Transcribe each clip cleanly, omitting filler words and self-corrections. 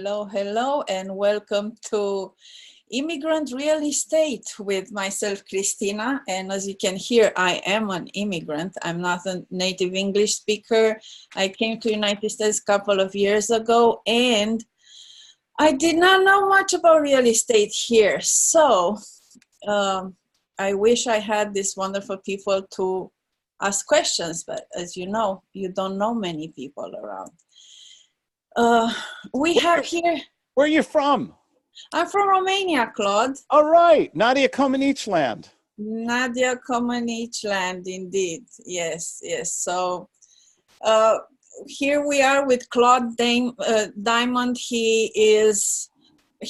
Hello, hello, and welcome to Immigrant Real Estate with myself, Cristina. And as you can hear, I am an immigrant. I'm not a native English speaker. I came to United States a couple of years ago, and I did not know much about real estate here. So I wish I had these wonderful people to ask questions, but as you know, you don't know many people around. We have here. Where are you from? I'm from Romania, Claude. All right. Nadia Comaneci. Nadia Comaneci, indeed. Yes, yes. So here we are with Claude Diamond. He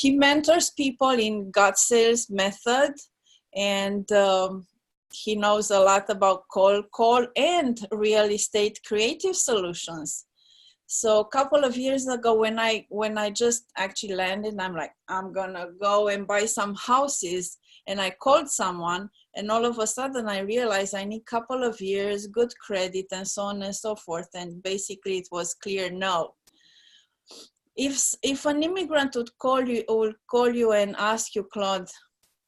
mentors people in gut sales method, and he knows a lot about cold call and real estate creative solutions. So a couple of years ago, when I just actually landed, I'm like, I'm gonna go and buy some houses, and I called someone, and all of a sudden I realized I need a couple of years, good credit, and so on and so forth. And basically, it was clear no. If an immigrant would call you and ask you, Claude,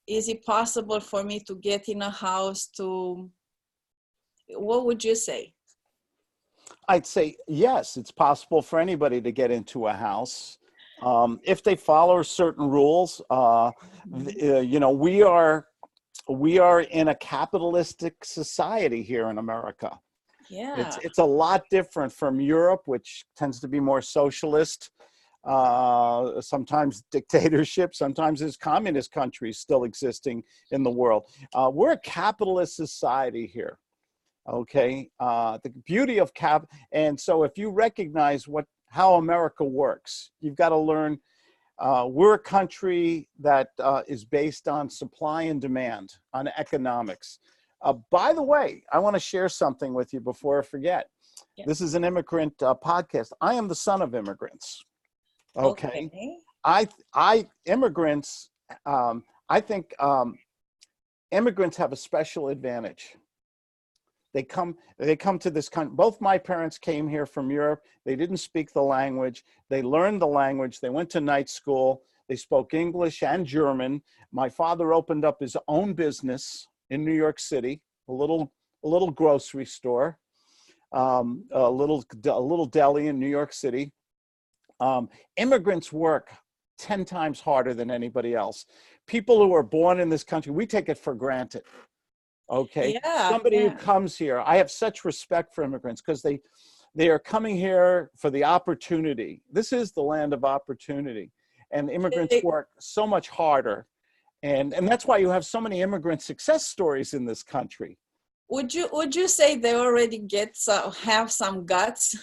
is it possible for me to get in a house? What would you say? I'd say yes, it's possible for anybody to get into a house if they follow certain rules. We are in a capitalistic society here in America. Yeah, It's a lot different from Europe, which tends to be more socialist. Sometimes dictatorship, sometimes there's communist countries still existing in the world. We're a capitalist society here. Okay, the beauty of and so if you recognize how America works, you've got to learn. We're a country that is based on supply and demand, on economics. By the way, I want to share something with you before I forget. yeah. This is an immigrant podcast. I am the son of immigrants. Okay, immigrants. I think immigrants have a special advantage. They come to this country. Both my parents came here from Europe. They didn't speak the language. They learned the language. They went to night school. They spoke English and German. My father opened up his own business in New York City, a little grocery store, a little deli in New York City. Immigrants work 10 times harder than anybody else. People who are born in this country, we take it for granted. Okay, somebody who comes here, I have such respect for immigrants because they are coming here for the opportunity. This is the land of opportunity, and immigrants work so much harder, and that's why you have so many immigrant success stories in this country. Would you say they already have some guts?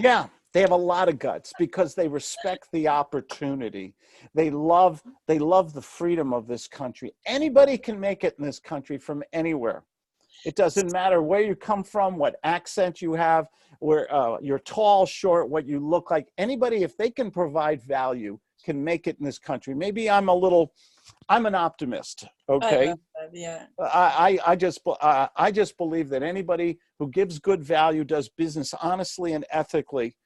Yeah. They have a lot of guts because they respect the opportunity. They love the freedom of this country. Anybody can make it in this country from anywhere. It doesn't matter where you come from, what accent you have, where you're tall, short, what you look like. Anybody, if they can provide value, can make it in this country. Maybe I'm an optimist. Okay. I love that, yeah. I just believe that anybody who gives good value, does business honestly and ethically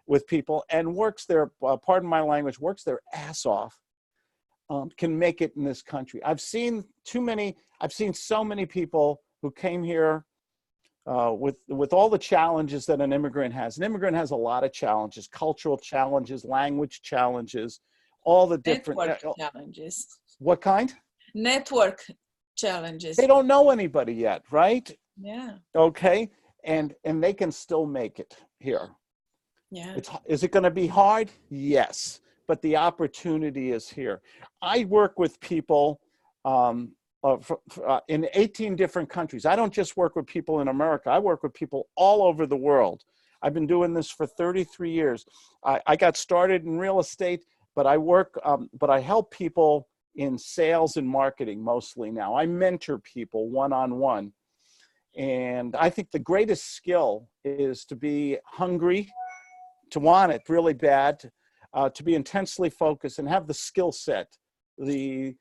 with people, and works their, pardon my language, works their ass off, can make it in this country. I've seen so many people who came here with all the challenges that an immigrant has. An immigrant has a lot of challenges, cultural challenges, language challenges, all the different network challenges. What kind? Network challenges. They don't know anybody yet, right? Yeah. Okay, and they can still make it here. Yeah. Is it going to be hard? Yes, but the opportunity is here. I work with people in 18 different countries. I don't just work with people in America. I work with people all over the world. I've been doing this for 33 years. I got started in real estate, but I help people in sales and marketing mostly now. I mentor people one-on-one. And I think the greatest skill is to be hungry, to want it really bad, to be intensely focused and have the skill set, the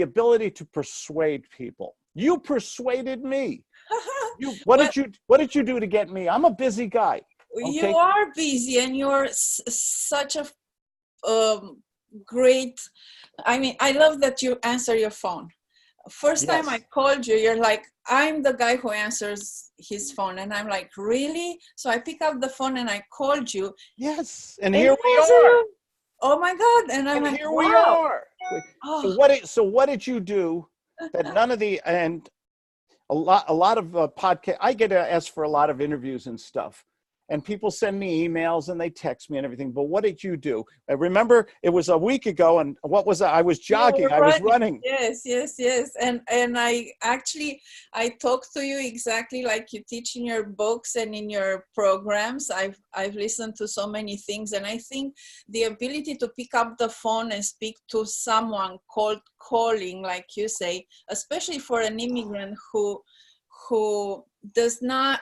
ability to persuade people. You persuaded me. What did you do to get me? I'm a busy guy. Okay? You are busy, and you're such a great. I mean, I love that you answer your phone. First time I Yes. called you, you're like, I'm the guy who answers his phone. And I'm like, really? So I pick up the phone and I called you. Yes. And And here you we answer are. you. Oh my God. And I'm And like, here we wow. are. Oh. So what did you do that none of the, and a lot of podcast, I get asked for a lot of interviews and stuff, and people send me emails and they text me and everything. But what did you do? I remember it was a week ago, and what was I was You jogging, were I was running. running. Yes, yes, yes. And I actually I talk to you exactly like you teach in your books and in your programs. I've listened to so many things, and I think the ability to pick up the phone and speak to someone cold calling, like you say, especially for an immigrant who does not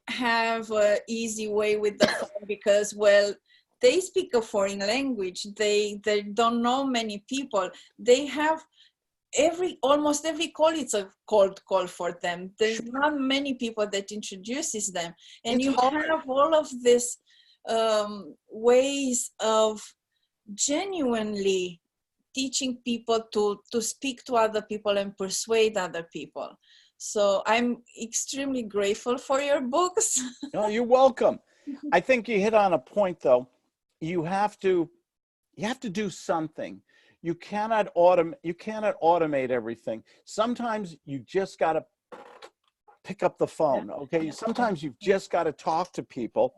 have an easy way with the phone because, well, they speak a foreign language. They don't know many people. They have almost every call, it's a cold call for them. There's not many people that introduces them, and It's you hard. have all of this ways of genuinely teaching people to speak to other people and persuade other people. So I'm extremely grateful for your books. No, you're welcome. I think you hit on a point though. You have to do something. You cannot automate everything. Sometimes you just got to pick up the Yeah, phone. Okay. yeah, Sometimes you've yeah. just got to talk to people,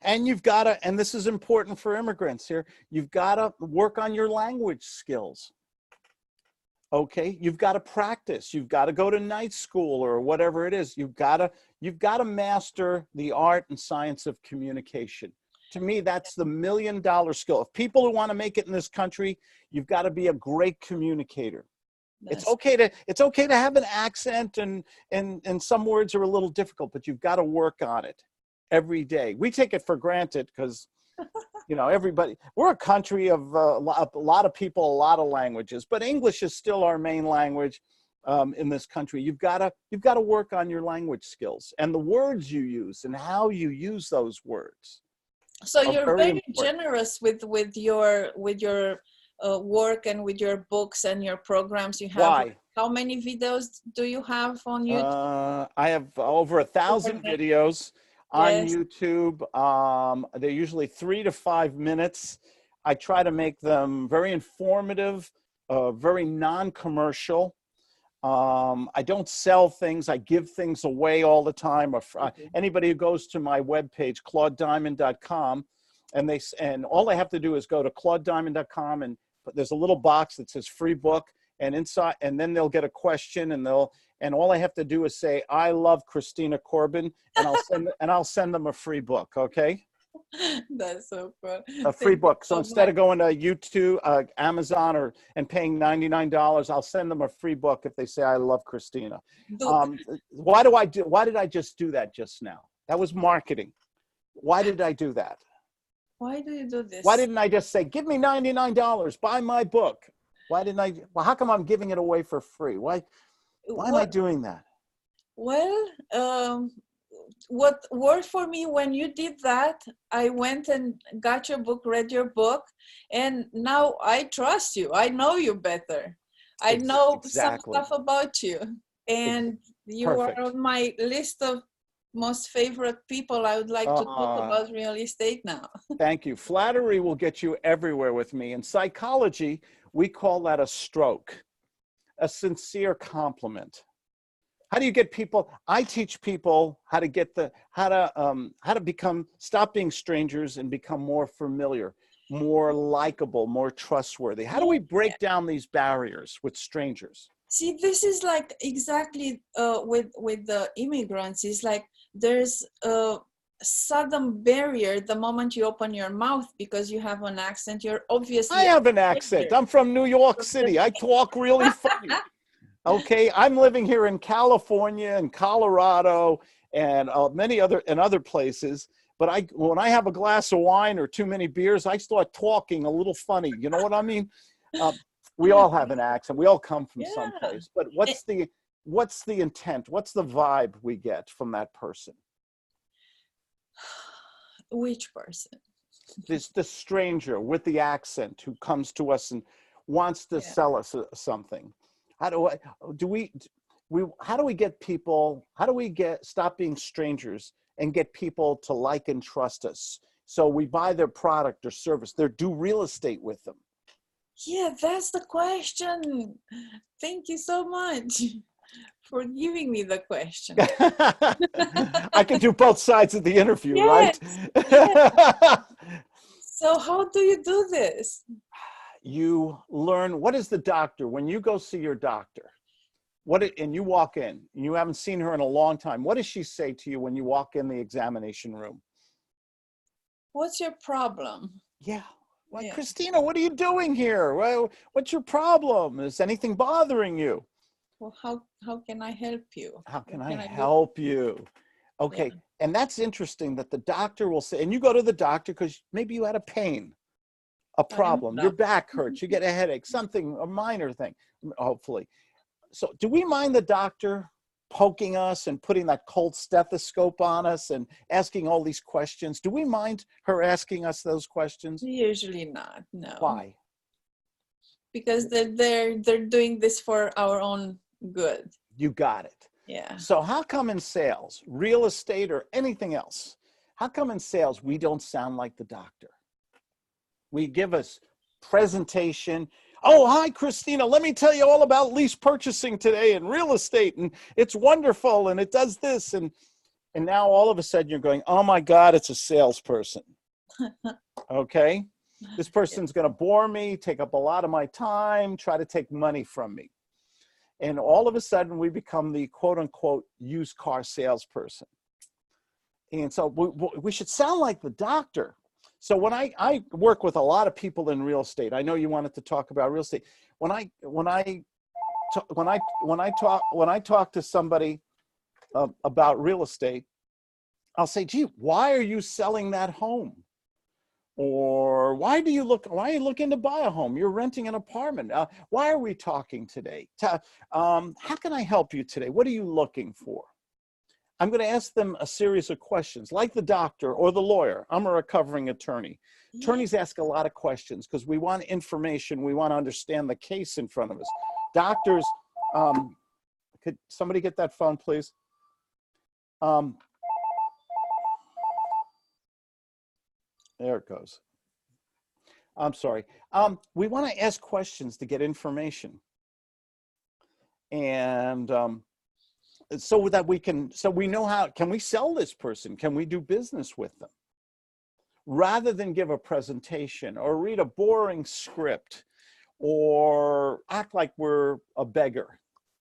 and you've got to, and this is important for immigrants here, you've got to work on your language skills. Okay. You've got to practice. You've got to go to night school or whatever it is. You've got to master the art and science of communication. To me, that's the $1 million skill. If people who want to make it in this country, you've got to be a great communicator. It's That's okay to have an accent, and some words are a little difficult, but you've got to work on it every day. We take it for granted because, everybody, we're a country of a lot of people, a lot of languages, but English is still our main language in this country. You've got to work on your language skills and the words you use and how you use those words. so Are you're very very important. generous with your work and with your books and your programs. You have, Why? how many videos do you have on YouTube? I have over 1,000 Overnight. videos on Yes. YouTube. They're usually 3 to 5 minutes. I try to make them very informative, very non-commercial. I don't sell things. I give things away all the time. Anybody who goes to my webpage, claudediamond.com, and all they have to do is go to claudediamond.com, and there's a little box that says free book, and inside, and then they'll get a question, and all I have to do is say, I love Cristina Corbin, and I'll send them a free book. Okay. That's so cool. A free Thank you book. So so instead much. of going to YouTube, Amazon, and paying $99, I'll send them a free book if they say I love Cristina. Do, Why did I just do that just now? That was marketing. Why did I do that? why do you do Why this? didn't I just say, give me $99, buy my book? Why didn't I? Well, how come I'm giving it away for free? Why am I What? doing that? Well, what worked for me when you did that, I went and got your book, read your book, and now I trust you. I know you better. I know some Exactly. stuff about you, Ex- and you are Perfect. on my list of most favorite people I would like to talk Uh, about real estate now. Thank you. Flattery will get you everywhere with me. In psychology, we call that a stroke, a sincere compliment. How do you get people? I teach people how to stop being strangers and become more familiar, more likable, more trustworthy. How do Yeah. we break down these barriers with strangers? See, this is like exactly with the immigrants. It's like there's a sudden barrier the moment you open your mouth because you have an accent. You're I obviously a have an accent. stranger I'm from New York from the City. I talk really funny. Okay, I'm living here in California and Colorado and many other places. But when I have a glass of wine or too many beers, I start talking a little funny. You know what I mean? Uh, we all have an accent. We all come from Yeah. someplace. But Eh, what's the intent? What's the vibe we get from that person? which person? the stranger with the accent who comes to us and wants to sell us something. How do we get people, how do we stop being strangers and get people to like and trust us? So we buy their product or service, do real estate with them. Yeah, that's the question. Thank you so much for giving me the question. I can do both sides of the interview, Yes, right? yes. So how do you do this? You learn, what is the doctor, when you go see your doctor, and you walk in, and you haven't seen her in a long time, what does she say to you when you walk in the examination room? What's your problem? Yeah. Well, yeah. Cristina, what are you doing here? Well, what's your problem? Is anything bothering you? Well, how can I help you? How can I help you? Okay. Yeah. And that's interesting that the doctor will say, and you go to the doctor because maybe you had a pain, a problem, your back hurts, you get a headache, something, a minor thing, hopefully. So do we mind the doctor poking us and putting that cold stethoscope on us and asking all these questions? Do we mind her asking us those questions? Usually not, no. Why? Because they're doing this for our own good. You got it. Yeah. So how come in sales, real estate or anything else, how come in sales we don't sound like the doctor? We give us presentation. Oh, hi, Cristina. Let me tell you all about lease purchasing today and real estate. And it's wonderful. And it does this. And now all of a sudden you're going, oh my God, it's a salesperson. Okay. This person's going to bore me, take up a lot of my time, try to take money from me. And all of a sudden we become the quote unquote used car salesperson. And so we should sound like the doctor. So when I work with a lot of people in real estate, I know you wanted to talk about real estate. When I talk to somebody about real estate, I'll say, gee, why are you selling that home? Or why are you looking to buy a home? You're renting an apartment. Why are we talking today? How can I help you today? What are you looking for? I'm going to ask them a series of questions, like the doctor or the lawyer. I'm a recovering attorney. Yeah. Attorneys ask a lot of questions because we want information. We want to understand the case in front of us. Doctors, could somebody get that phone, please? There it goes. I'm sorry. We want to ask questions to get information. And so that we know how, can we sell this person? Can we do business with them? Rather than give a presentation or read a boring script or act like we're a beggar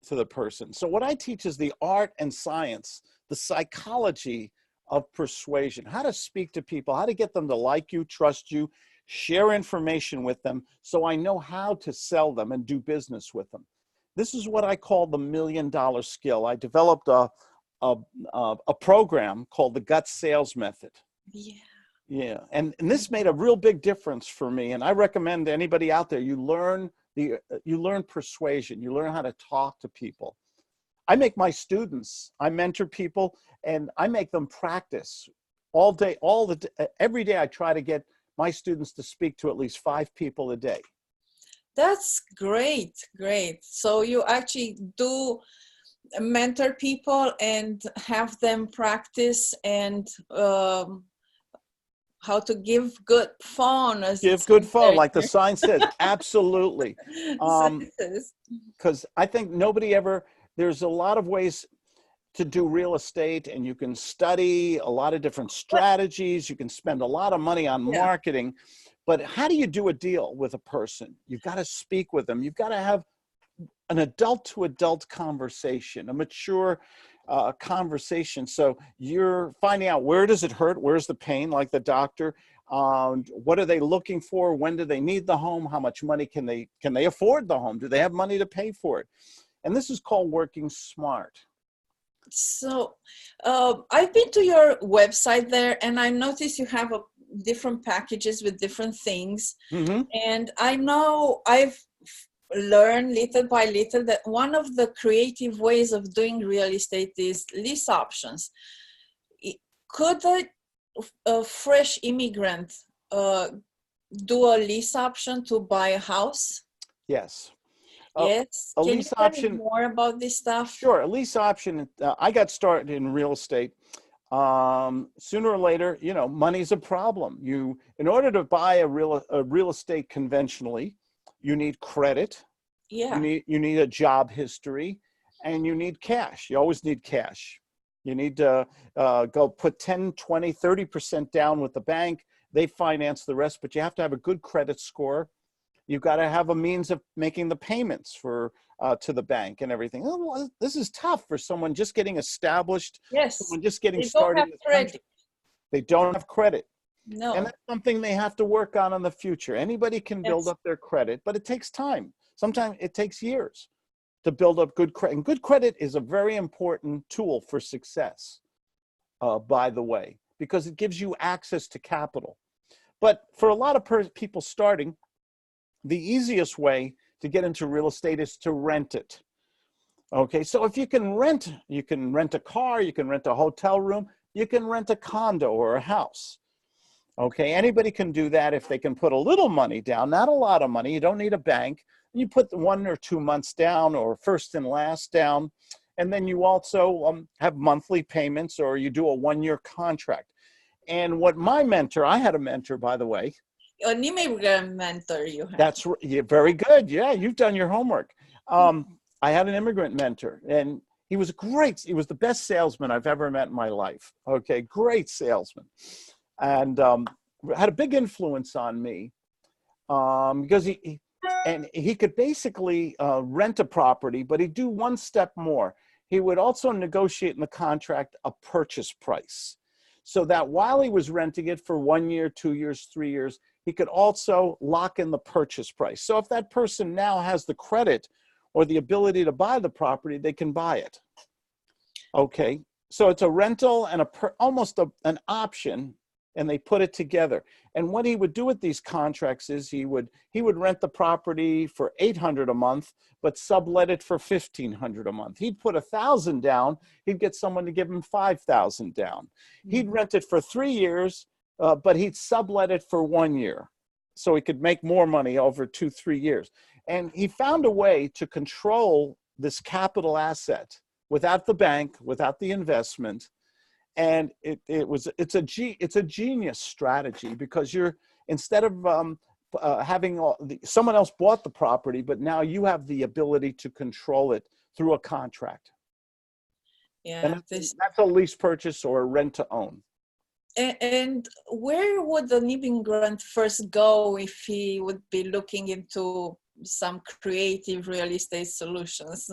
to the person. So what I teach is the art and science, the psychology of persuasion, how to speak to people, how to get them to like you, trust you, share information with them so I know how to sell them and do business with them. This is what I call the $1 million skill. I developed a program called the Gut Sales Method. Yeah. Yeah. And this made a real big difference for me. And I recommend to anybody out there, you learn persuasion, you learn how to talk to people. I make my students, I mentor people, and I make them practice all day, every day. I try to get my students to speak to at least 5 people a day. That's great, great. So you actually do mentor people and have them practice and how to give good phone. Give good phone, like the sign says. Absolutely. Because I think there's a lot of ways to do real estate, and you can study a lot of different strategies. You can spend a lot of money on marketing. But how do you do a deal with a person? You've got to speak with them. You've got to have an adult-to-adult conversation, a mature conversation. So you're finding out, where does it hurt? Where's the pain, like the doctor? What are they looking for? When do they need the home? How much money can they afford the home? Do they have money to pay for it? And this is called working smart. So I've been to your website there, and I noticed you have different packages with different things. Mm-hmm. And I know I've learned little by little that one of the creative ways of doing real estate is lease options. Could a fresh immigrant uh, do a lease option to buy a house? Yes. Yes. A Can you lease tell me option, more about this stuff? sure. A lease option, I got started in real estate. Sooner or later, you know, money's a problem. In order to buy a real estate conventionally, you need credit, Yeah. you need a job history, and you need cash. You always need cash. You need to go put 10, 20, 30% down with the bank. They finance the rest, but you have to have a good credit score. You've got to have a means of making the payments for to the bank and everything. Oh, well, this is tough for someone just getting established, Yes. someone just getting They don't started have in this country. credit. They don't have credit. And No. that's something they have to work on in the future. Anybody can build Yes. up their credit, but it takes time. Sometimes it takes years to build up good credit. And good credit is a very important tool for success, by the way, because it gives you access to capital. But for a lot of people starting, the easiest way to get into real estate is to rent it. Okay, so if you can rent a car, you can rent a hotel room, you can rent a condo or a house. Okay, anybody can do that if they can put a little money down, not a lot of money. You don't need a bank. You put 1 or 2 months down or first and last down. And then you also have monthly payments, or you do a 1-year contract. And what my mentor, I had a mentor, by the way. An immigrant mentor you have. That's very good. Yeah, you've done your homework. I had an immigrant mentor, and he was the best salesman I've ever met in my life. Okay, great salesman. And had a big influence on me because he could basically rent a property, but he'd do one step more. He would also negotiate in the contract a purchase price, so that while he was renting it for 1 year, 2 years, 3 years, he could also lock in the purchase price. So if that person now has the credit or the ability to buy the property, they can buy it. Okay, so it's a rental and an option, and they put it together. And what he would do with these contracts is he would rent the property for $800 a month, but sublet it for $1,500 a month. He'd put $1,000 down. He'd get someone to give him $5,000 down. He'd rent it for 3 years, but he'd sublet it for 1 year, so he could make more money over 2-3 years. And he found a way to control this capital asset without the bank, without the investment. And it's a genius strategy, because instead of having someone else bought the property, but now you have the ability to control it through a contract. Yeah, and that's a lease purchase or a rent to own. And where would an immigrant first go if he would be looking into some creative real estate solutions?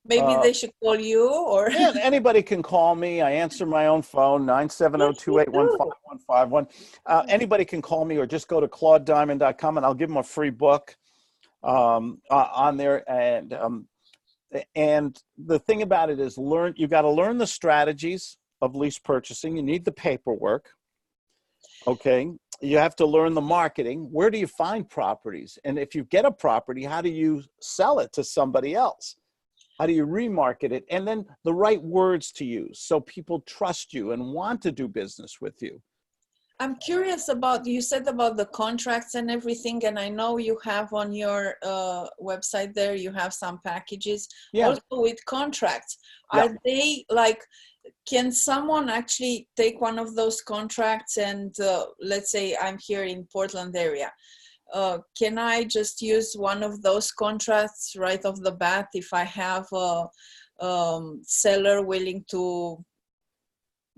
Maybe they should call you, or yeah, anybody can call me. I answer my own phone, 970-281-5151. Anybody can call me, or just go to claudediamond.com and I'll give them a free book on there. And the thing about it is, you got to learn the strategies of lease purchasing. You need the paperwork. Okay. You have to learn the marketing. Where do you find properties? And if you get a property, how do you sell it to somebody else? How do you remarket it? And then the right words to use so people trust you and want to do business with you. I'm curious about, you said about the contracts and everything, and I know you have on your website there, you have some packages also with contracts. Are they like, can someone actually take one of those contracts and let's say I'm here in Portland area. Can I just use one of those contracts right off the bat if I have a seller willing to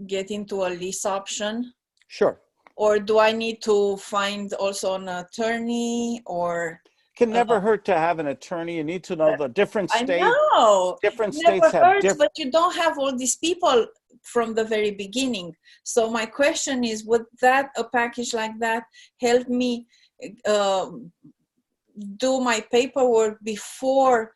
get into a lease option? Sure. Or do I need to find also an attorney, or? Can never hurt to have an attorney. You need to know the different states. I know. Different Never states have hurts, but you don't have all these people from the very beginning. So my question is, would a package like that help me do my paperwork before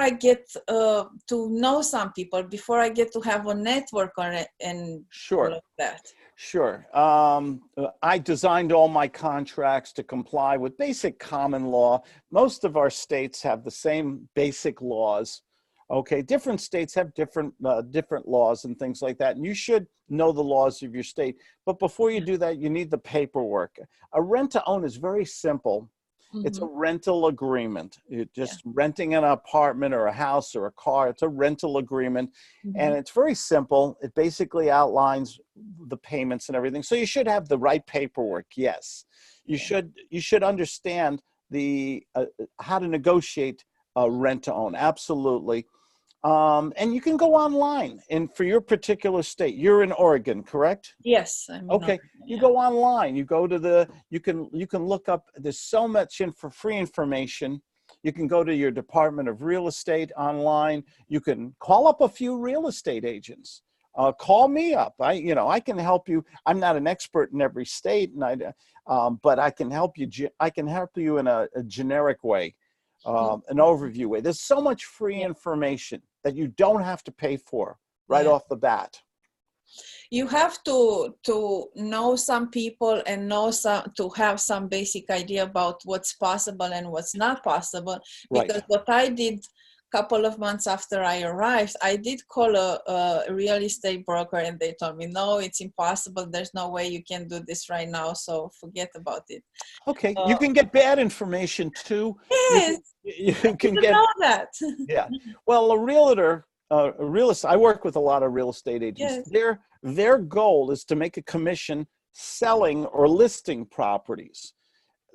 I get to know some people, before I get to have a network on it and all of that? Sure. I designed all my contracts to comply with basic common law. Most of our states have the same basic laws. Okay, different states have different laws and things like that, and you should know the laws of your state. But before you do that, you need the paperwork. A rent to own is very simple. It's a rental agreement. You're just renting an apartment or a house or a car. It's a rental agreement, and it's very simple. It basically outlines the payments and everything. So you should have the right paperwork. Yes, you should understand the how to negotiate rent to own. Absolutely. And you can go online, and for your particular state, you're in Oregon, correct? Yes, I'm in Okay, Oregon, you go online, you go to you can look up, there's so much free information. You can go to your Department of Real Estate online. You can call up a few real estate agents. Call me up. I can help you. I'm not an expert in every state, and but I can help you. I can help you in a generic way. An overview way. There's so much free information that you don't have to pay for right off the bat. You have to know some people and to have some basic idea about what's possible and what's not possible. Because what I did a couple of months after I arrived, I did call a real estate broker, and they told me, no, it's impossible. There's no way you can do this right now. So forget about it. Okay, you can get bad information too. Yes, you can I get know that. Yeah. Well, a realtor, I work with a lot of real estate agents. Yes. Their goal is to make a commission selling or listing properties.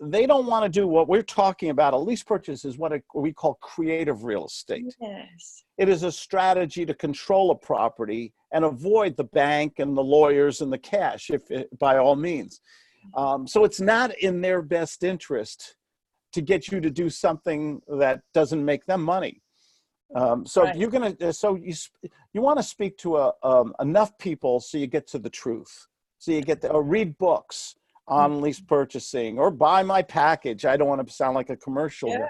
They don't want to do what we're talking about. A lease purchase is what we call creative real estate. Yes. It is a strategy to control a property and avoid the bank and the lawyers and the cash, by all means. So it's not in their best interest to get you to do something that doesn't make them money. So you're gonna. So you want to speak to enough people so you get to the truth. So you get to read books on lease purchasing, or buy my package. I don't want to sound like a commercial here.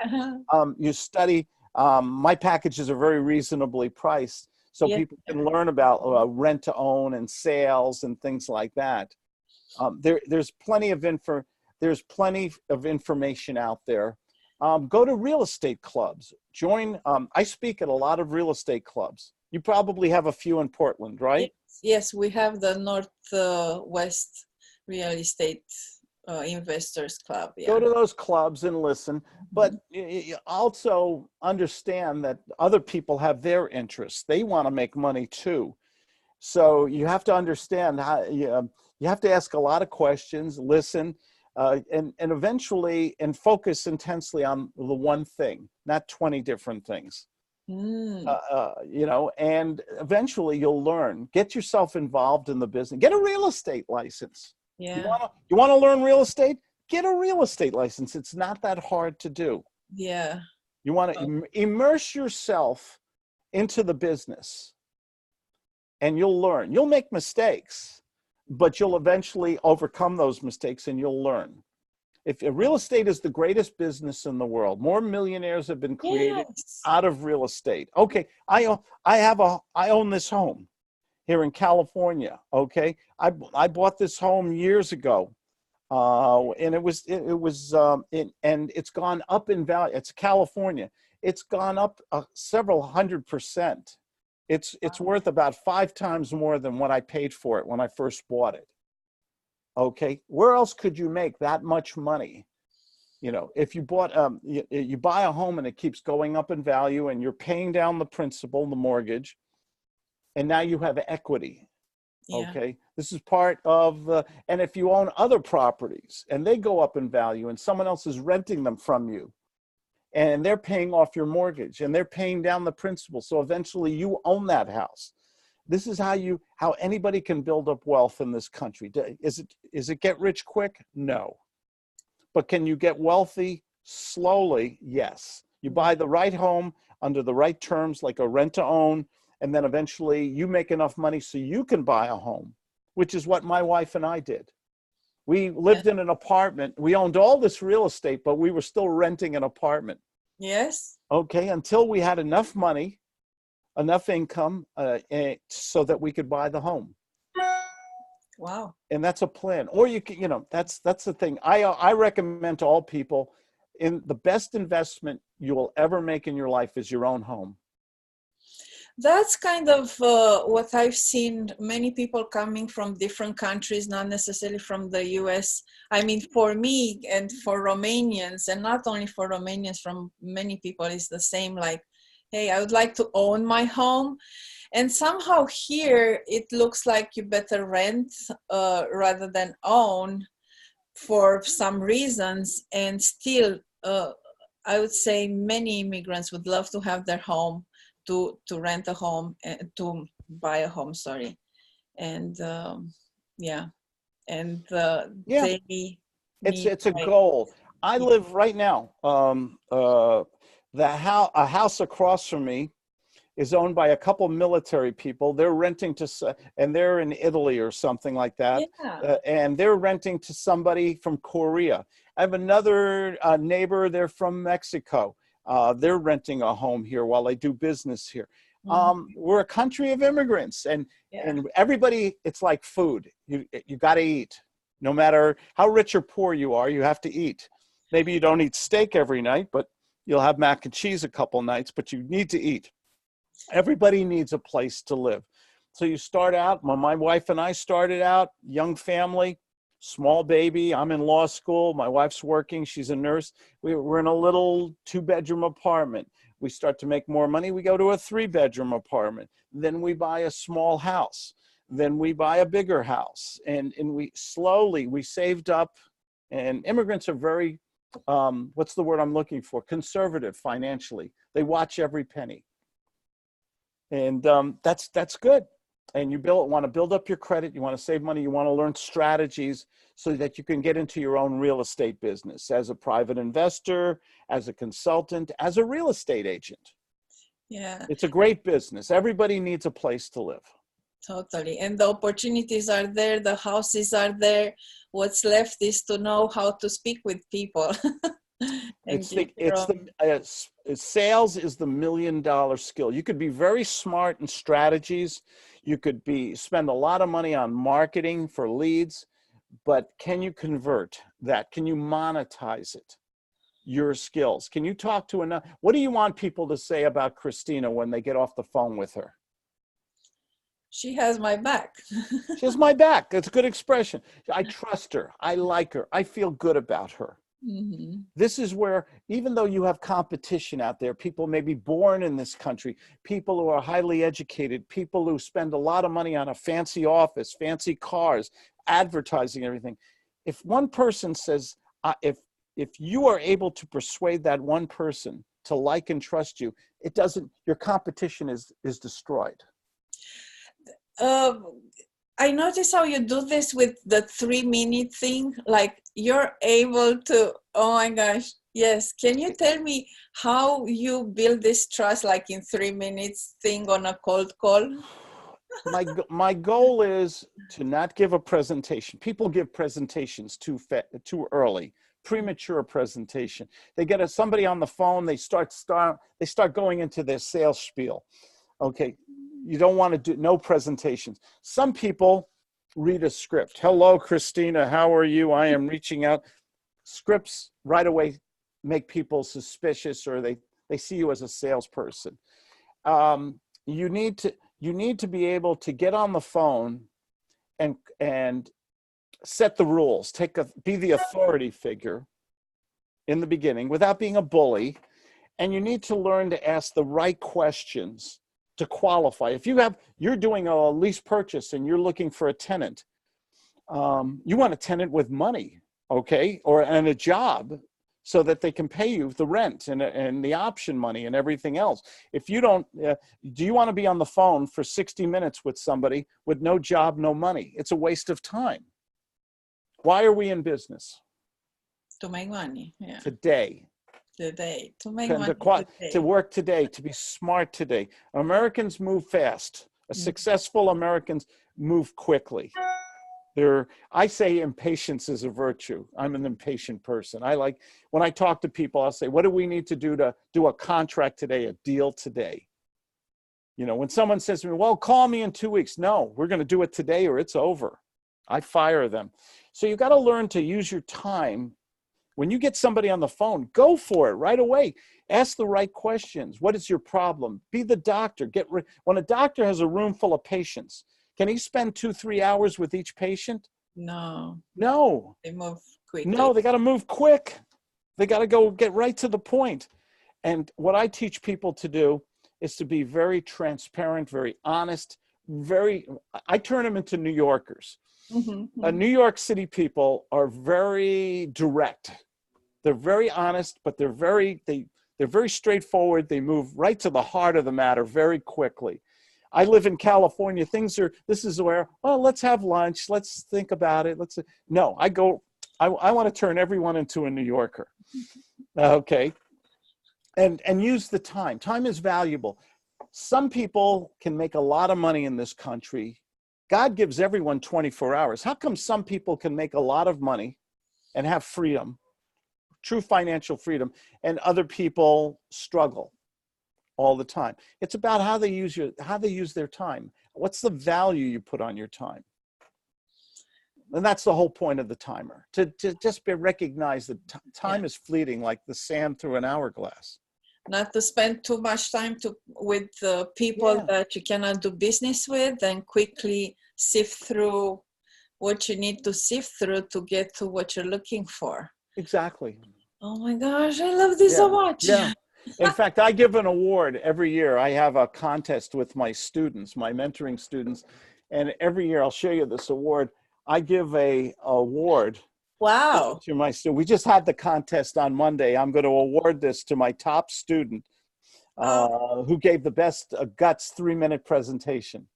You study. My packages are very reasonably priced, so people can learn about rent to own and sales and things like that. There's plenty of information out there. Go to real estate clubs. Join. I speak at a lot of real estate clubs. You probably have a few in Portland, right? Yes, we have the Northwest Real Estate Investors Club. Yeah. Go to those clubs and listen, but you also understand that other people have their interests. They want to make money too. So you have to understand how you have to ask a lot of questions, listen, and eventually focus intensely on the one thing, not 20 different things. And eventually you'll learn. Get yourself involved in the business. Get a real estate license. Yeah. You want to learn real estate? Get a real estate license. It's not that hard to do. Yeah. You want to immerse yourself into the business, and you'll learn. You'll make mistakes, but you'll eventually overcome those mistakes, and you'll learn. If real estate is the greatest business in the world, more millionaires have been created out of real estate. Okay, I own this home here in California. Okay, I bought this home years ago, and and it's gone up in value. It's California. It's gone up several 100%. It's worth about 5 times more than what I paid for it when I first bought it. Okay, where else could you make that much money? If you bought you buy a home and it keeps going up in value, and you're paying down the principal, the mortgage, and now you have equity. Okay, this is part of and if you own other properties and they go up in value and someone else is renting them from you, and they're paying off your mortgage and they're paying down the principal, so eventually you own that house. This is how anybody can build up wealth in this country. Is it get rich quick? No. But can you get wealthy slowly? Yes. You buy the right home under the right terms, like a rent to own, and then eventually you make enough money so you can buy a home, which is what my wife and I did. We lived in an apartment. We owned all this real estate, but we were still renting an apartment. Yes. Okay, until we had enough money, enough income, so that we could buy the home. Wow. And that's a plan. Or you can, that's the thing. I recommend to all people, in the best investment you will ever make in your life is your own home. That's kind of what I've seen. Many people coming from different countries, not necessarily from the US. I mean, for me and for Romanians, and not only for Romanians, from many people, it's the same. Like, hey, I would like to own my home. And somehow here, it looks like you better rent rather than own for some reasons. And still, I would say many immigrants would love to have their home, to rent a home, to buy a home, sorry. And yeah, and Yeah, they need it's a like, goal. I yeah, live right now. A house across from me is owned by a couple military people. They're renting to, and they're in Italy or something like that. yeah. And they're renting to somebody from Korea. I have another neighbor, they're from Mexico. They're renting a home here while they do business here. Mhm. We're a country of immigrants, and Yeah. everybody, it's like food. You got to eat. No matter how rich or poor you are, you have to eat. Maybe you don't eat steak every night, but you'll have mac and cheese a couple nights, but you need to eat. Everybody needs a place to live. So you start out, my wife and I started out, young family, small baby. I'm in law school. My wife's working. She's a nurse. We're in a little 2-bedroom apartment. We start to make more money. We go to a 3-bedroom apartment. Then we buy a small house. Then we buy a bigger house. And we slowly, we saved up. And immigrants are very, what's the word I'm looking for? Conservative financially. They watch every penny. And that's good. And you want to build up your credit. You want to save money. You want to learn strategies so that you can get into your own real estate business as a private investor, as a consultant, as a real estate agent. Yeah, It's a great business. Everybody needs a place to live. totally. And the opportunities are there, the houses are there. What's left is to know how to speak with people. And give your own. Sales is the $1 million skill. You could be very smart in strategies. You could spend a lot of money on marketing for leads, but can you convert that? Can you monetize it? Your skills. Can you talk to enough? What do you want people to say about Cristina when they get off the phone with her? She has my back. She has my back. That's a good expression. I trust her. I like her. I feel good about her. Mhm. This is where, even though you have competition out there, people may be born in this country, people who are highly educated, people who spend a lot of money on a fancy office, fancy cars, advertising, everything. If one person says, if you are able to persuade that one person to like and trust you, your competition is destroyed. I notice how you do this with the 3-minute thing. Like, you're able to, oh my gosh, yes. Can you tell me how you build this trust, like in 3 minutes thing on a cold call? My goal is to not give a presentation. People give presentations too early, premature presentation. They get somebody on the phone, they start going into their sales spiel. Okay, you don't want to do no presentations. Some people read a script. Hello, Cristina, how are you? I am reaching out. Scripts right away make people suspicious, or they see you as a salesperson. You need to be able to get on the phone and set the rules. Be the authority figure in the beginning without being a bully, and you need to learn to ask the right questions to qualify. If you're doing a lease purchase and you're looking for a tenant, you want a tenant with money, okay, and a job, so that they can pay you the rent and the option money and everything else. If you don't, do you want to be on the phone for 60 minutes with somebody with no job, no money? It's a waste of time. Why are we in business? To make money, yeah. Today. Today, to make money To today. work today, to be smart today. Americans move fast. Successful Americans move quickly. I say impatience is a virtue. I'm an impatient person. When I talk to people, I'll say, what do we need to do a contract today, a deal today? You know, when someone says to me, well, call me in 2 weeks. No, we're going to do it today or it's over. I fire them. So you got to learn to use your time When you get somebody on the phone, go for it right away. Ask the right questions. What is your problem? Be the doctor. When a doctor has a room full of patients, can he spend 2-3 hours with each patient? No, No. they move quickly. No, they got to move quick. They got to go get right to the point. And what I teach people to do is to be very transparent, very honest, I turn them into New Yorkers. Mm-hmm. New York City people are very direct. They're very honest, but they're very straightforward. They move right to the heart of the matter very quickly. I live in California. This is where, well, let's have lunch. Let's think about it. No, I want to turn everyone into a New Yorker. Okay. And use the time. Time is valuable. Some people can make a lot of money in this country. God gives everyone 24 hours. How come some people can make a lot of money and have freedom, true financial freedom, and other people struggle all the time? It's about how they use their time. What's the value you put on your time? And that's the whole point of the timer, to just recognize that time is fleeting like the sand through an hourglass. Not to spend too much time with people that you cannot do business with, and quickly sift through what you need to sift through to get to what you're looking for. Exactly. Oh my gosh, I love this so much. Yeah. In fact, I give an award every year. I have a contest with my students, my mentoring students, and every year I'll show you this award. I give a award. Wow. To my student. We just had the contest on Monday. I'm going to award this to my top student who gave the best guts 3-minute presentation.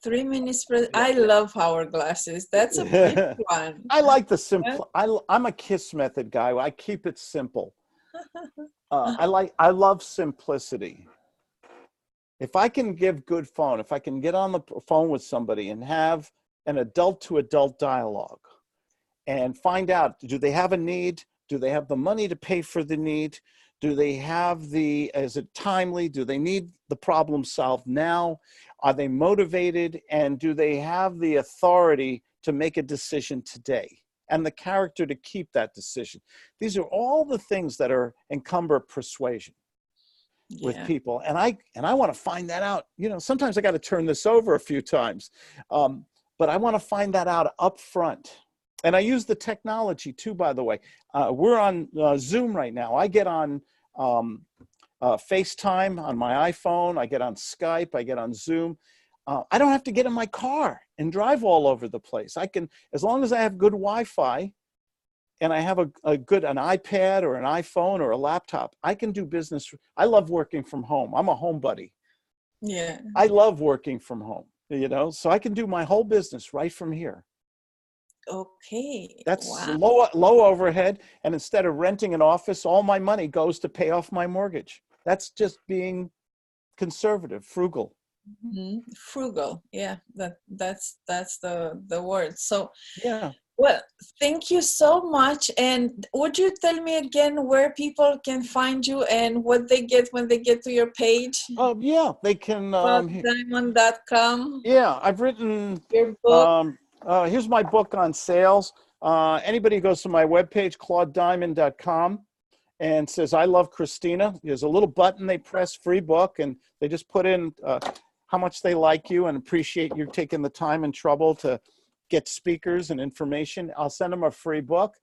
3 minutes. I love hourglasses. That's a pretty one. I like the simple. I'm a KISS method guy. I keep it simple. I love simplicity. If I can give good phone, if I can get on the phone with somebody and have an adult to adult dialogue, and find out, do they have a need? Do they have the money to pay for the need? Do they have is it timely? Do they need the problem solved now? Are they motivated? And do they have the authority to make a decision today? And the character to keep that decision? These are all the things that encumber persuasion with people. And I want to find that out. Sometimes I got to turn this over a few times, but I want to find that out up front. And I use the technology too, by the way. We're on Zoom right now. I get on FaceTime on my iPhone. I get on Skype. I get on Zoom. I don't have to get in my car and drive all over the place. I can, as long as I have good Wi-Fi and I have an iPad or an iPhone or a laptop, I can do business. I love working from home. I'm a homebody. Yeah. I love working from home, so I can do my whole business right from here. Okay. That's low overhead. And instead of renting an office, all my money goes to pay off my mortgage. That's just being conservative, frugal. Mm-hmm. Frugal. Yeah. That's the word. So, yeah. Well, thank you so much. And would you tell me again where people can find you and what they get when they get to your page? Yeah, they can. Diamond.com. Yeah, I've written your book. Here's my book on sales. Anybody who goes to my webpage, claudediamond.com, and says, I love Cristina. There's a little button they press, free book, and they just put in how much they like you and appreciate you taking the time and trouble to get speakers and information. I'll send them a free book.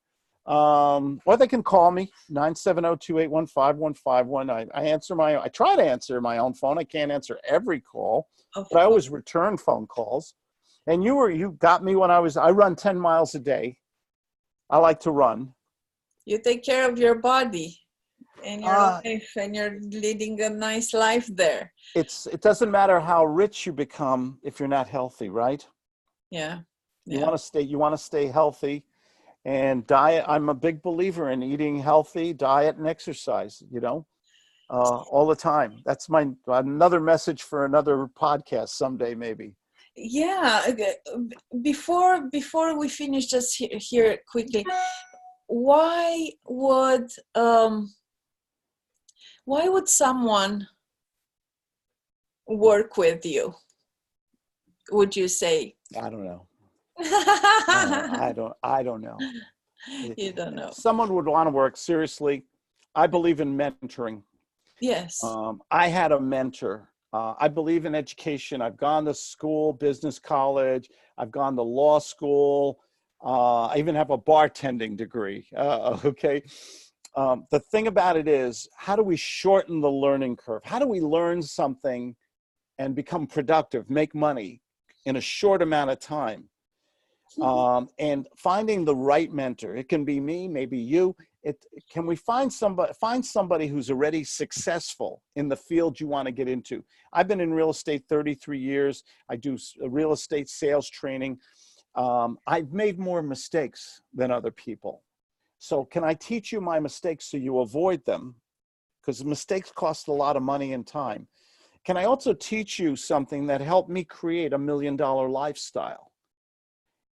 Or they can call me, 970-281-5151. I try to answer my own phone. I can't answer every call, but I always return phone calls. And you got me when I run 10 miles a day. I like to run. You take care of your body and your life, and you're leading a nice life there. It doesn't matter how rich you become if you're not healthy, right? Yeah. You want to stay healthy, and diet. I'm a big believer in eating healthy, diet and exercise, all the time. That's another message for another podcast someday, maybe. Yeah. Before we finish, just here quickly, why would someone work with you? Would you say? I don't know. I don't know. You don't know. If someone would want to work seriously, I believe in mentoring. Yes. I had a mentor. I believe in education. I've gone to school, business college. I've gone to law school. I even have a bartending degree. Okay. The thing about it is, how do we shorten the learning curve? How do we learn something and become productive, make money in a short amount of time? And finding the right mentor. It can be me, maybe you. Can we find somebody who's already successful in the field you want to get into? I've been in real estate 33 years. I do real estate sales training. I've made more mistakes than other people. So can I teach you my mistakes so you avoid them? Because mistakes cost a lot of money and time. Can I also teach you something that helped me create $1 million lifestyle?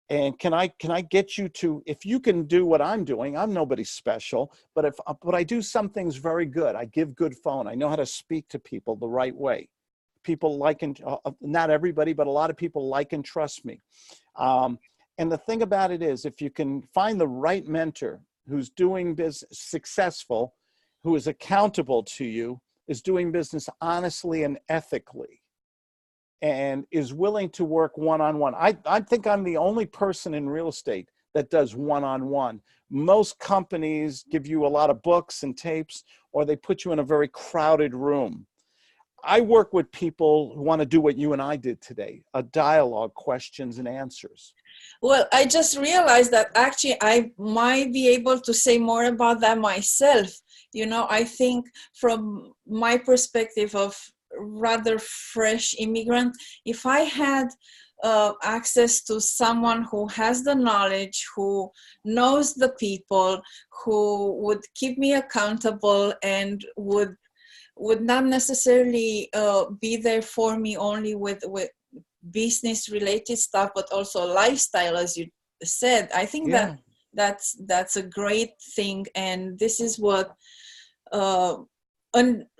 And can I get you to, if you can do what I'm doing, I'm nobody special, but I do some things very good. I give good phone. I know how to speak to people the right way. People like, and not everybody, but a lot of people like and trust me. And the thing about it is, if you can find the right mentor who's doing business successful, who is accountable to you, is doing business honestly and ethically, and is willing to work one-on-one. I think I'm the only person in real estate that does one-on-one. Most companies give you a lot of books and tapes, or they put you in a very crowded room. I work with people who want to do what you and I did today, a dialogue, questions and answers. Well, I just realized that actually I might be able to say more about that myself. You know, I think from my perspective of rather fresh immigrant, if I had access to someone who has the knowledge, who knows the people, who would keep me accountable and would not necessarily be there for me only with business related stuff, but also lifestyle, as you said. I think that's a great thing, and this is what a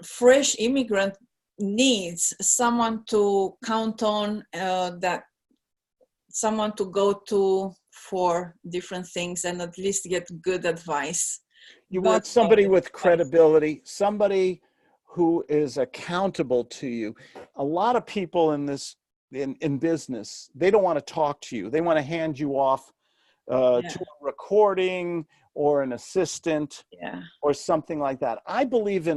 fresh immigrant needs: someone to count on, that someone to go to for different things, and at least get good advice. You want somebody with credibility, somebody who is accountable to you. A lot of people in business, they don't want to talk to you. They want to hand you off to a recording or an assistant or something like that. I believe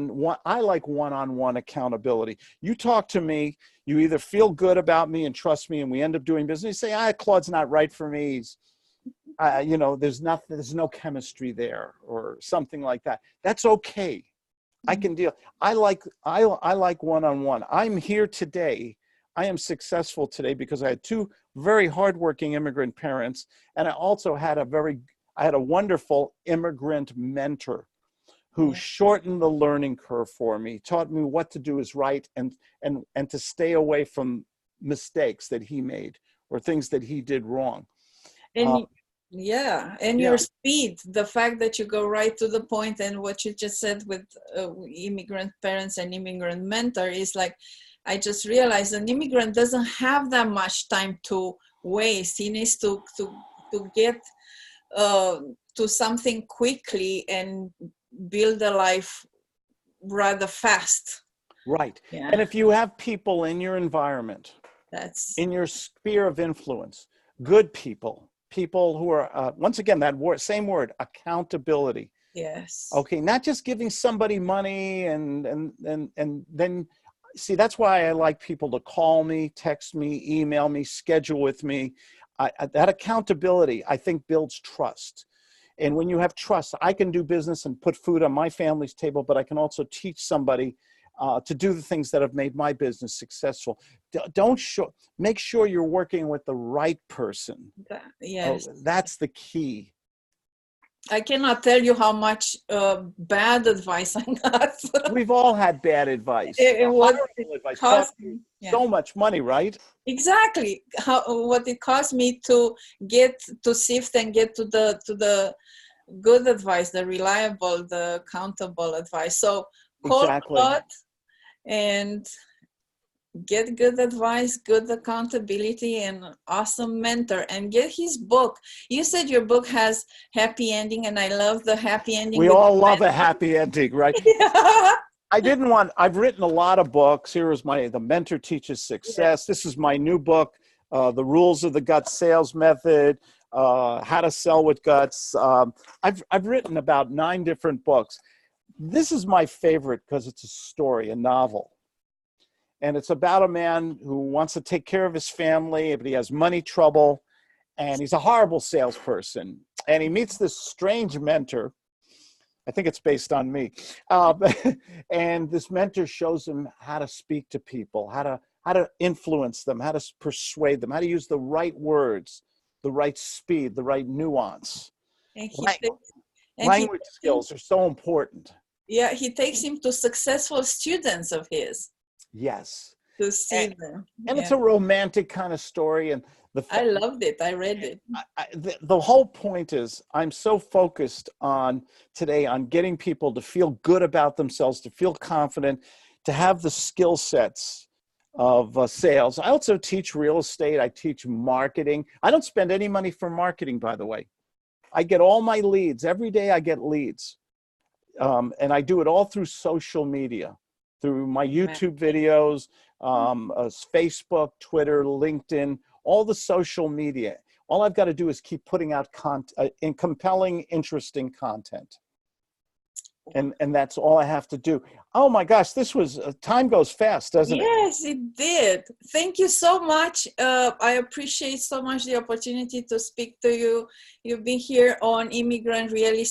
I like one-on-one accountability. You talk to me, you either feel good about me and trust me and we end up doing business. You say, Claude's not right for me. You know, there's no chemistry there or something like that. That's okay. I can deal. I like one-on-one. I'm here today. I am successful today because I had two very hardworking immigrant parents, and I also had a wonderful immigrant mentor who shortened the learning curve for me, taught me what to do is right, and to stay away from mistakes that he made or things that he did wrong. And your speed, the fact that you go right to the point, and what you just said with immigrant parents and immigrant mentor is like, I just realized an immigrant doesn't have that much time to waste. He needs to get to something quickly and build a life rather fast. Right. Yeah. And if you have people in your environment, in your sphere of influence, good people who are, once again, that same word, accountability. Yes. Okay. Not just giving somebody money and then, see, that's why I like people to call me, text me, email me, schedule with me. That accountability, I think, builds trust. And when you have trust, I can do business and put food on my family's table, but I can also teach somebody to do the things that have made my business successful. Make sure you're working with the right person. Yes. That's the key. I cannot tell you how much bad advice I got. We've all had bad advice. Advice cost me so much money, right? Exactly. What it cost me to get to sift and get to the good advice, the reliable, the accountable advice. So call Claude and get good advice, good accountability, and an awesome mentor, and get his book. You said your book has happy ending, and I love the happy ending We with all the love a mentor. happy ending, right? Yeah. I've written a lot of books. Here is The Mentor Teaches Success. This is my new book, The Rules of the Gut Sales Method, How to Sell with Guts. I've written about 9 different books. This is my favorite because it's a story, a novel. And it's about a man who wants to take care of his family, but he has money trouble, and he's a horrible salesperson. And he meets this strange mentor. I think it's based on me. And this mentor shows him how to speak to people, how to influence them, how to persuade them, how to use the right words, the right speed, the right nuance. And he Lang- takes, and he Language skills are so important. yeah, he takes him to successful students of his Yes. to see them. And Yeah, it's a romantic kind of story. And I loved it. I read it. the whole point is I'm so focused on today on getting people to feel good about themselves, to feel confident, to have the skill sets of sales. I also teach real estate. I teach marketing. I don't spend any money for marketing, by the way. I get all my leads. Every day I get leads. And I do it all through social media, through my YouTube videos, Facebook, Twitter, LinkedIn, all the social media. All I've got to do is keep putting out in compelling, interesting content. And that's all I have to do. Oh my gosh, this was, time goes fast, doesn't it? Yes, it did. Thank you so much. I appreciate so much the opportunity to speak to you. You've been here on Immigrant Real Estate.